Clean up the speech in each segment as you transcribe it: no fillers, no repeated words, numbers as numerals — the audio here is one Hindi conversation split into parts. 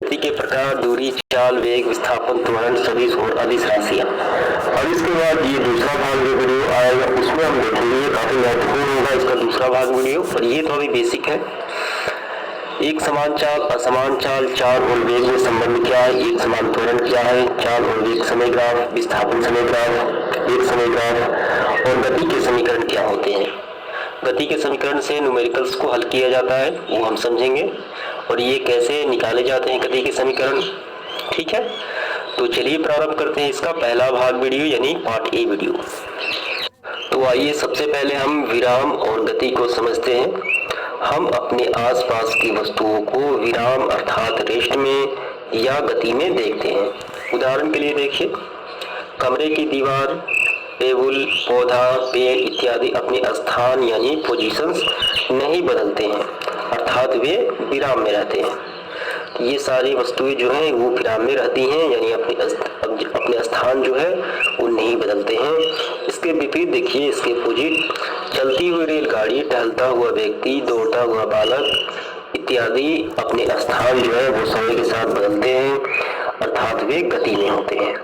गति के प्रकार, दूरी, चाल, वेग, विस्थापन, त्वरण, सदिश और अदिश राशियां। और इसके बाद ये दूसरा भाग जो वीडियो आएगा उसमें हम देखेंगे, ये काफी महत्वपूर्ण होगा इसका दूसरा भाग वीडियो। और ये तो अभी बेसिक है। एक समान चाल, असमान चाल, चाल और वेग में संबंध क्या है, एक समान त्वरण क्या है, चाल और वेग समय ग्राफ, विस्थापन समय ग्राफ, वेग समय ग्राफ और गति के समीकरण क्या होते हैं। गति के समीकरण से न्यूमेरिकल्स को हल किया जाता है, वो हम समझेंगे, और ये कैसे निकाले जाते हैं गति के समीकरण। ठीक है, तो चलिए प्रारंभ करते हैं इसका पहला भाग वीडियो यानी पार्ट ए वीडियो। तो आइए सबसे पहले हम विराम और गति को समझते हैं। हम अपने आसपास की वस्तुओं को विराम अर्थात रेस्ट में या गति में देखते हैं। उदाहरण के लिए देखिए, कमरे की दीवार, टेबल, पौधा, पेड़ इत्यादि अपने स्थान यानी पोजीशंस नहीं बदलते हैं, अर्थात वे विराम में रहते हैं। ये सारी वस्तुएं जो हैं वो विराम में रहती हैं, यानी अपने स्थान जो है वो नहीं बदलते हैं। इसके विपरीत देखिए, इसके अपोजिट, चलती हुई रेलगाड़ी, टहलता हुआ व्यक्ति, दौड़ता हुआ बालक इत्यादि अपने स्थान जो है वो समय के साथ बदलते हैं, अर्थात वे गति में होते हैं।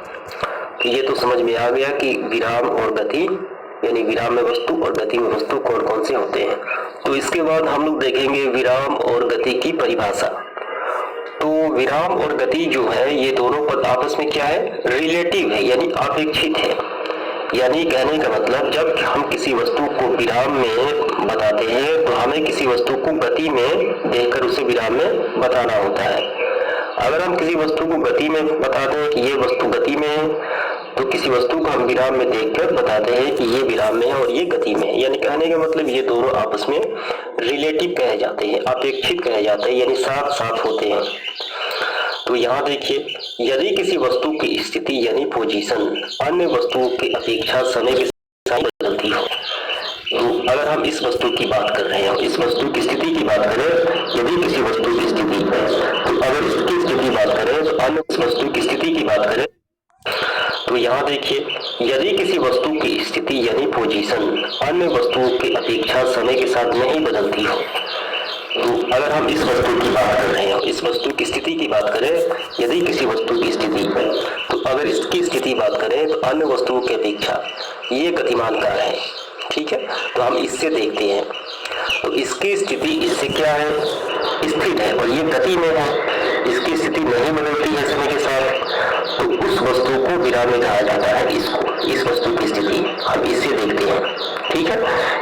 तो ये तो समझ में आ गया कि विराम और गति यानी विराम में वस्तु और गति में वस्तु कौन कौन से होते हैं। तो इसके बाद हम लोग देखेंगे विराम और गति की परिभाषा। तो विराम और गति जो है ये दोनों पद आपस में क्या है, रिलेटिव है यानी अपेक्षित है। यानी कहने का मतलब, जब हम किसी वस्तु को विराम में बताते हैं तो हमें किसी वस्तु को गति में देखकर उसे विराम में बताना होता है। अगर हम किसी वस्तु को गति में बताते हैं कि ये वस्तु गति में है, तो किसी वस्तु को हम विराम में देखकर बताते हैं कि ये विराम में है और ये गति में है। यानी कहने का मतलब ये दोनों आपस में रिलेटिव कहे जाते हैं, अपेक्षित कहे जाते हैं, यानी साथ साथ होते हैं। तो यहाँ देखिए, यदि किसी वस्तु की स्थिति यानी पोजीशन अन्य वस्तुओं की अपेक्षा समय के साथ बदलती हो, तो अगर हम इस वस्तु की बात कर रहे हैं, इस वस्तु की स्थिति की बात करें, यदि किसी वस्तु की स्थिति, तो अगर इसकी स्थिति बात करें तो अन्य वस्तु की स्थिति की बात करें, तो यहाँ देखिए, यदि किसी वस्तु की स्थिति यानी पोजीशन अन्य वस्तुओं की अपेक्षा समय के साथ नहीं बदलती हो, तो अगर हम इस वस्तु की बात कर रहे हैं, इस वस्तु की स्थिति की बात करें, यदि किसी वस्तु की स्थिति, तो अगर इसकी स्थिति बात करें तो अन्य वस्तुओं की अपेक्षा ये गतिमान कार्य है। ठीक है, तो हम इससे देखते हैं, तो इसकी स्थिति इससे क्या है, स्थिर है और ये गति में है, इसकी स्थिति नहीं बदलती है समय के साथ, तो उस वस्तु को विराम में कहा जाता है। इसको, इस वस्तु की स्थिति हम इससे देखते हैं। ठीक है,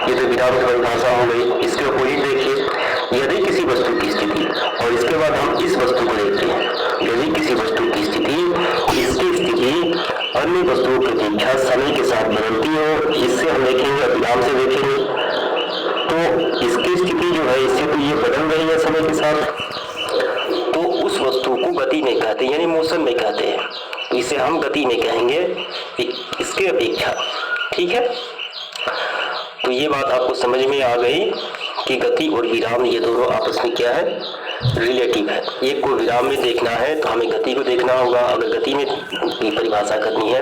ये तो विराम की परिभाषा हो गई। इसके अपोजिट देखिए, यदि किसी वस्तु की स्थिति, और इसके बाद हम इस वस्तु को देखते हैं, यदि किसी वस्तु की स्थिति, इसकी स्थिति अन्य वस्तुओं की अपेक्षा समय के साथ बदलती हो, इससे हम देखेंगे, विराम से देखेंगे, तो इसकी स्थिति जो है इससे तो ये बदल रही है समय के साथ, तो उस वस्तु को गति में कहते हैं यानी मोशन में कहते हैं। तो इसे हम गति में कहेंगे इसके अपेक्षा। ठीक है, तो ये बात आपको समझ में आ गई कि गति और विराम ये दोनों आपस में क्या है, रिलेटिव है। एक को विराम में देखना है तो हमें गति को देखना होगा, अगर गति में परिभाषा करनी है